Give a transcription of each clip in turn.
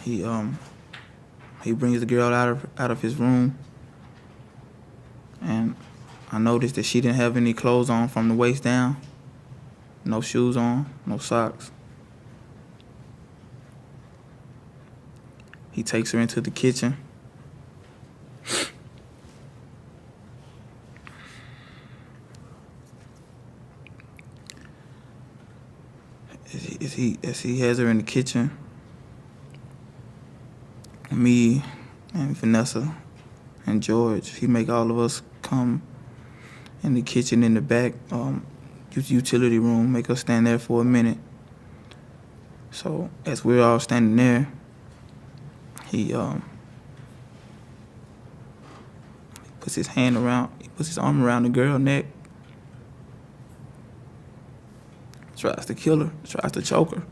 He he brings the girl out of his room, and I noticed that she didn't have any clothes on from the waist down, no shoes on, no socks. He takes her into the kitchen. As he has her in the kitchen, me and Vanessa and George, he make all of us come in the kitchen in the back, utility room, make us stand there for a minute. So as we're all standing there, he puts his arm around the girl's neck, tries to kill her, tries to choke her.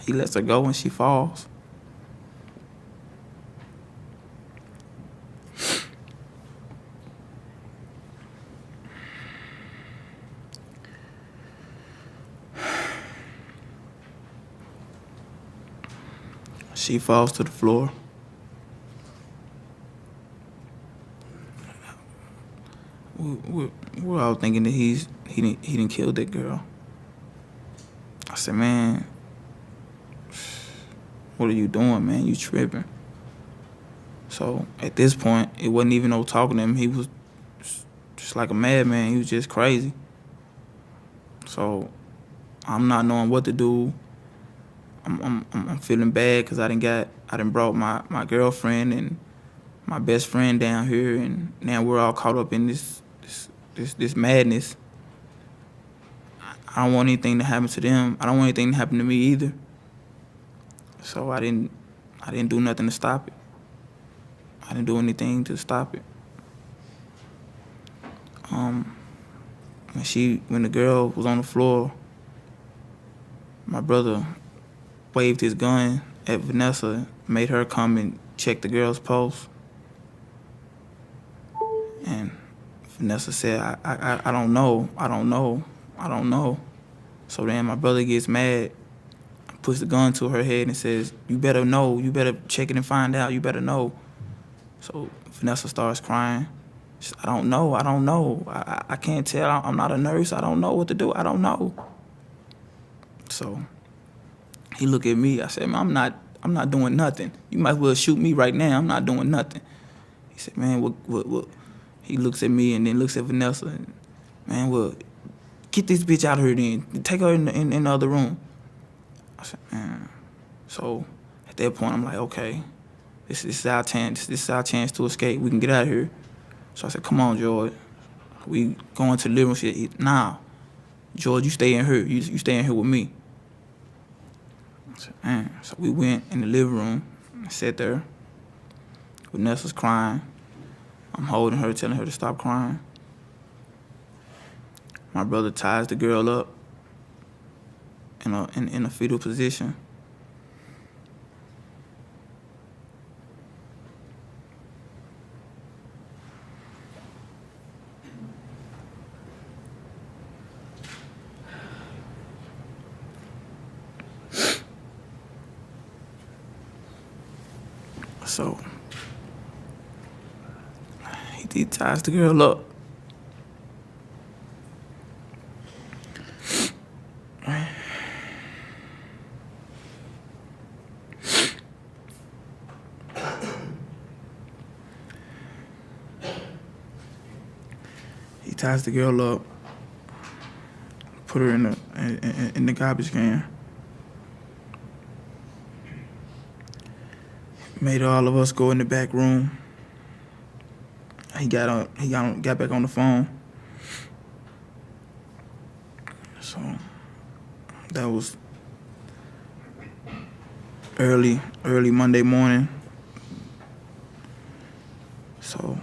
He lets her go and she falls. She falls to the floor. We're all thinking that he didn't kill that girl. I said, man, what are you doing, man? You tripping. So at this point, it wasn't even no talking to him. He was just like a madman. He was just crazy. So I'm not knowing what to do. I'm feeling bad because I done brought my girlfriend and my best friend down here, and now we're all caught up in this madness. I don't want anything to happen to them. I don't want anything to happen to me either. So I didn't do nothing to stop it. I didn't do anything to stop it. When the girl was on the floor, my brother waved his gun at Vanessa, made her come and check the girl's pulse. And Vanessa said, I don't know. So then my brother gets mad, puts the gun to her head and says, you better know, you better check it and find out, you better know. So Vanessa starts crying. She said, I don't know. I can't tell, I'm not a nurse, I don't know what to do, I don't know. So he looked at me, I said, man, I'm not doing nothing. You might as well shoot me right now, I'm not doing nothing. He said, man, what? He looks at me and then looks at Vanessa and, man, well, get this bitch out of here then. Take her in the other room. I said, man. So at that point, I'm like, okay, this is our chance. This is our chance to escape. We can get out of here. So I said, come on, George. We going to the living room. She said, nah, George, you stay in here. You stay in here with me. I said, man. So we went in the living room and sat there. Vanessa's crying. I'm holding her, telling her to stop crying. My brother ties the girl up in a fetal position. So he ties the girl up. He ties the girl up, put her in the garbage can. Made all of us go in the back room. He got back on the phone. So that was early Monday morning. So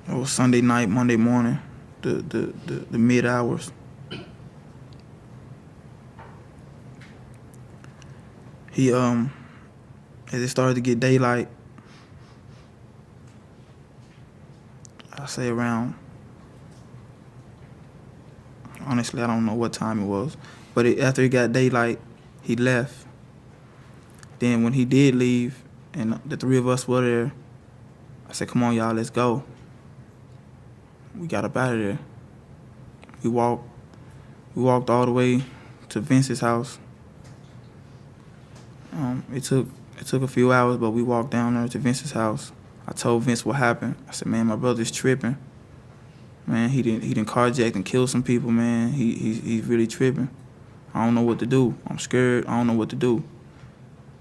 it was Sunday night, Monday morning, the mid hours. He as it started to get daylight, I say around, honestly, I don't know what time it was, but after it got daylight, he left. Then when he did leave, and the three of us were there, I said, come on, y'all, let's go. We got up out of there. We walked all the way to Vince's house. It took a few hours, but we walked down there to Vince's house. I told Vince what happened. I said, man, my brother's tripping. Man, he didn't carjack and kill some people, man. He's really tripping. I don't know what to do. I'm scared. I don't know what to do.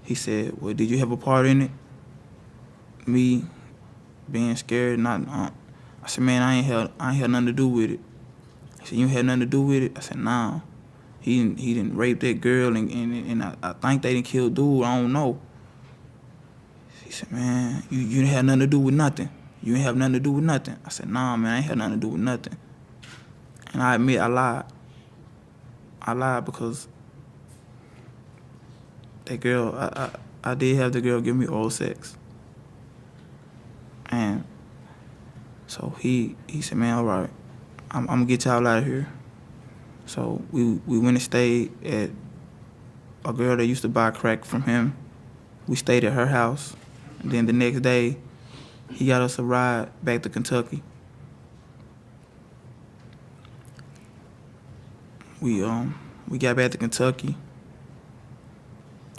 He said, well, did you have a part in it? Me being scared, not. I said, man, I ain't had nothing to do with it. He said, you had nothing to do with it? I said, nah. He didn't rape that girl, and I think they didn't kill dude. I don't know. He said, man, you didn't have nothing to do with nothing. You didn't have nothing to do with nothing. I said, nah, man, I ain't had nothing to do with nothing. And I admit I lied. I lied because that girl, I did have the girl give me oral sex. And so he said, man, all right, I'm gonna get y'all out of here. So we went and stayed at a girl that used to buy crack from him. We stayed at her house. And then the next day, he got us a ride back to Kentucky. We got back to Kentucky.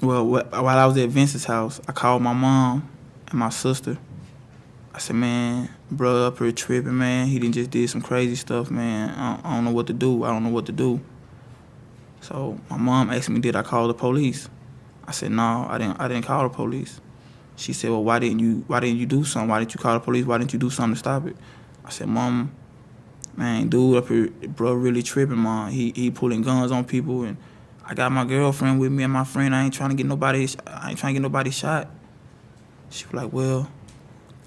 Well, while I was at Vince's house, I called my mom and my sister. I said, man, bro up here tripping, man. He done just did some crazy stuff, man. I don't know what to do. I don't know what to do. So my mom asked me, did I call the police? I said, no, I didn't call the police. She said, well, why didn't you do something? Why didn't you call the police? Why didn't you do something to stop it? I said, Mom, man, dude up here, bro, really tripping, Mom. He pulling guns on people, and I got my girlfriend with me and my friend. I ain't trying to get nobody shot. She was like, well,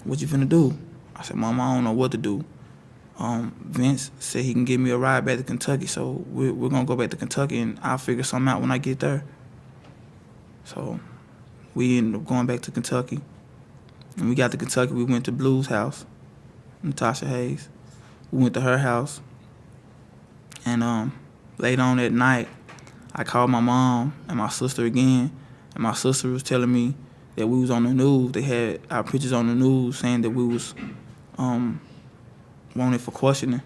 what you finna do? I said, Mom, I don't know what to do. Vince said he can give me a ride back to Kentucky, so we're gonna go back to Kentucky, and I'll figure something out when I get there. So we ended up going back to Kentucky. When we got to Kentucky, we went to Blue's house, Natasha Hayes. We went to her house. And later on that night, I called my mom and my sister again. And my sister was telling me that we was on the news. They had our pictures on the news saying that we was wanted for questioning.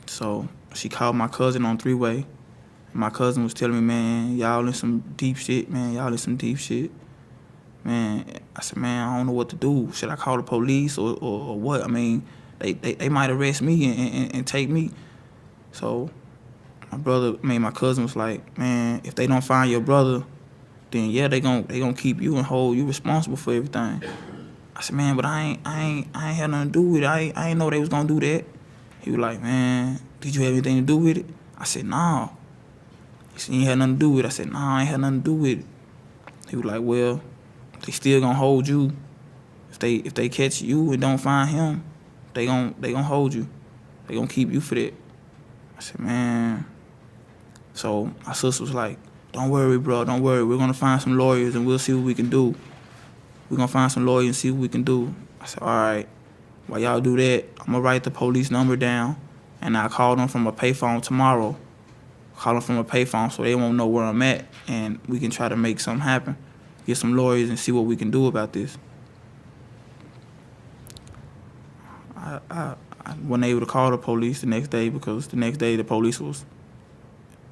So she called my cousin on three-way. My cousin was telling me, man, y'all in some deep shit, man. Y'all in some deep shit. Man, I said, man, I don't know what to do. Should I call the police or what? I mean, they might arrest me and take me. So my cousin was like, man, if they don't find your brother, then yeah, they gonna keep you and hold you responsible for everything. I said, man, but I ain't had nothing to do with it. I ain't know they was gonna do that. He was like, man, did you have anything to do with it? I said, no. He said, you ain't had nothing to do with it. I said, nah, I ain't had nothing to do with it. He was like, well, they still gonna hold you. If they catch you and don't find him, they gonna hold you. They gonna keep you for that. I said, man. So my sister was like, don't worry, bro, don't worry. We're gonna find some lawyers and we'll see what we can do. We're gonna find some lawyers and see what we can do. I said, all right, while y'all do that, I'm gonna write the police number down and I'll call them from a payphone tomorrow. Call them from a payphone so they won't know where I'm at, and we can try to make something happen. Get some lawyers and see what we can do about this. I wasn't able to call the police the next day because the next day the police was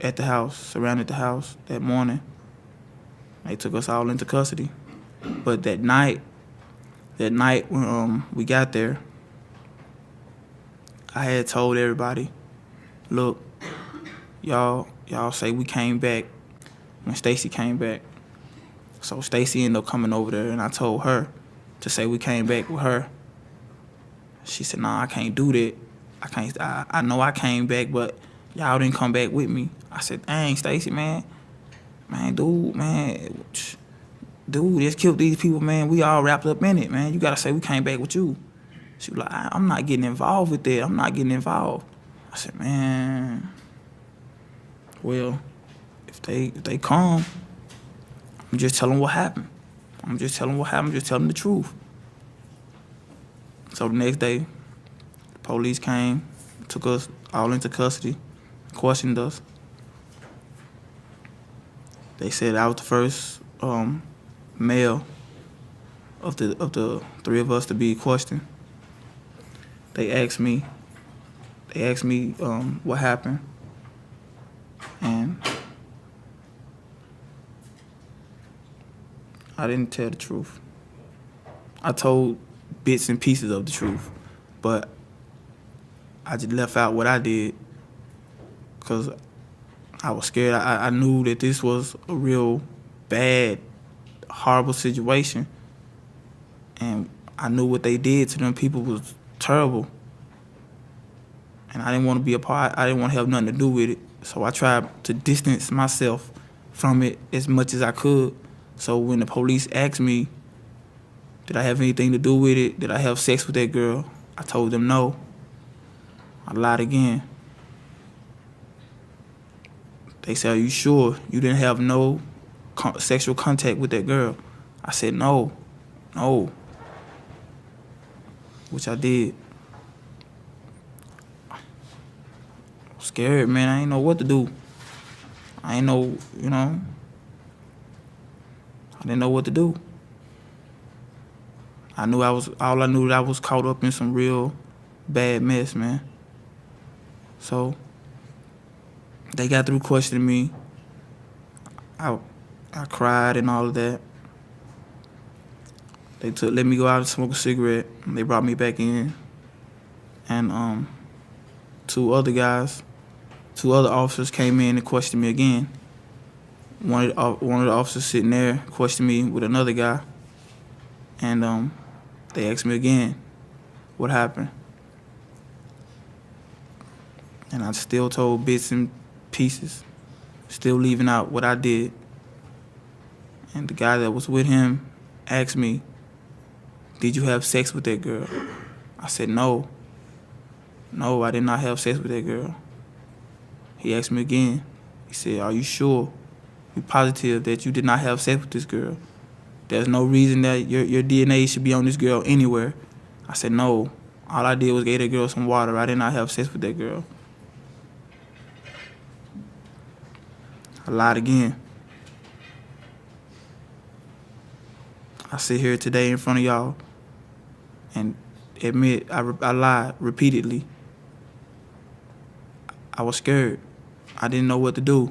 at the house, surrounded the house that morning. They took us all into custody. But that night when we got there, I had told everybody, look, y'all say we came back when Stacy came back. So Stacy ended up coming over there, and I told her to say we came back with her. She said, nah, I can't do that. I know I came back, but y'all didn't come back with me. I said, dang, Stacy, man, dude, just killed these people, man. We all wrapped up in it, man. You gotta say we came back with you. She was like, I'm not getting involved with that. I'm not getting involved. I said, man, well, if they come, I'm just telling what happened. I'm just telling the truth. So the next day, the police came, took us all into custody, questioned us. They said I was the first male of the three of us to be questioned. They asked me what happened, and I didn't tell the truth. I told bits and pieces of the truth, but I just left out what I did because I was scared. I knew that this was a real bad, horrible situation, and I knew what they did to them people was terrible, and I didn't want to be a part. I didn't want to have nothing to do with it, so I tried to distance myself from it as much as I could. So when the police asked me, did I have anything to do with it? Did I have sex with that girl? I told them no. I lied again. They said, are you sure you didn't have no sexual contact with that girl? I said, no. Which I did. I was scared, man. I didn't know what to do. I didn't know, I didn't know what to do. I knew I was caught up in some real bad mess, man. So they got through questioning me. I cried and all of that. They let me go out and smoke a cigarette. And they brought me back in, and two other officers came in and questioned me again. One of the officers sitting there questioned me with another guy, and they asked me again what happened. And I still told bits and pieces, still leaving out what I did. And the guy that was with him asked me, did you have sex with that girl? I said, no. No, I did not have sex with that girl. He asked me again. He said, are you sure? You positive that you did not have sex with this girl? There's no reason that your DNA should be on this girl anywhere. I said, no. All I did was gave that girl some water. I did not have sex with that girl. I lied again. I sit here today in front of y'all and admit I lied repeatedly. I was scared. I didn't know what to do.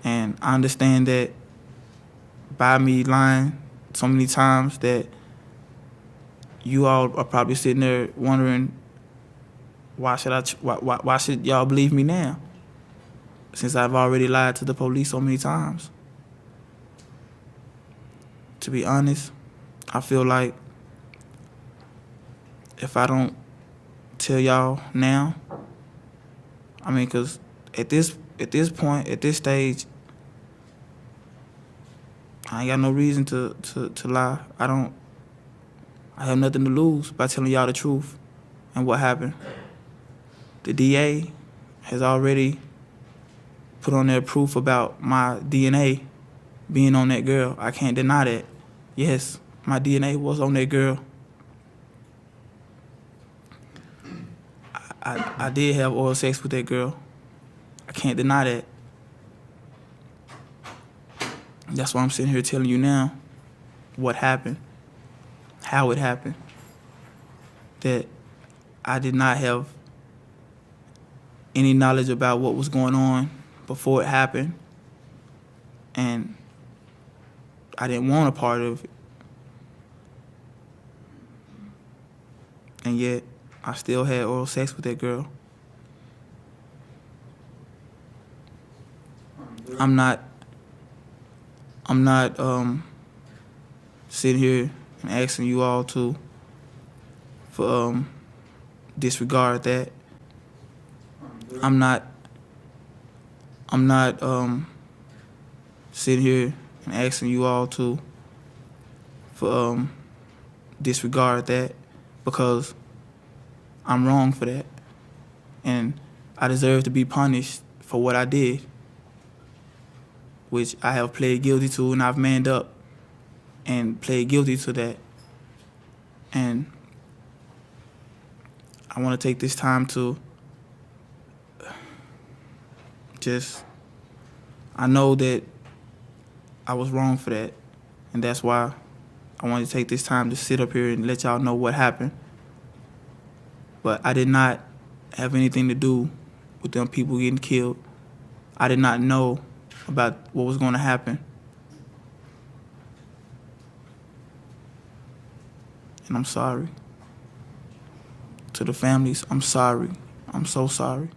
And I understand that by me lying so many times that you all are probably sitting there wondering, why should y'all believe me now? Since I've already lied to the police so many times. To be honest, I feel like if I don't tell y'all now, because at this point, at this stage, I ain't got no reason to lie. I have nothing to lose by telling y'all the truth and what happened. The DA has already put on their proof about my DNA being on that girl. I can't deny that. Yes, my DNA was on that girl. I did have oral sex with that girl. I can't deny that. That's why I'm sitting here telling you now what happened, how it happened, that I did not have any knowledge about what was going on before it happened, and I didn't want a part of it. And yet, I still had oral sex with that girl. I'm not sitting here and asking you all to disregard that. I'm not sitting here and asking you all to disregard that, because I'm wrong for that, and I deserve to be punished for what I did, which I have pled guilty to, and I've manned up and pled guilty to that. And I want to take this time to I know that I was wrong for that. And that's why I wanted to take this time to sit up here and let y'all know what happened. But I did not have anything to do with them people getting killed. I did not know about what was going to happen. And I'm sorry. To the families, I'm sorry. I'm so sorry.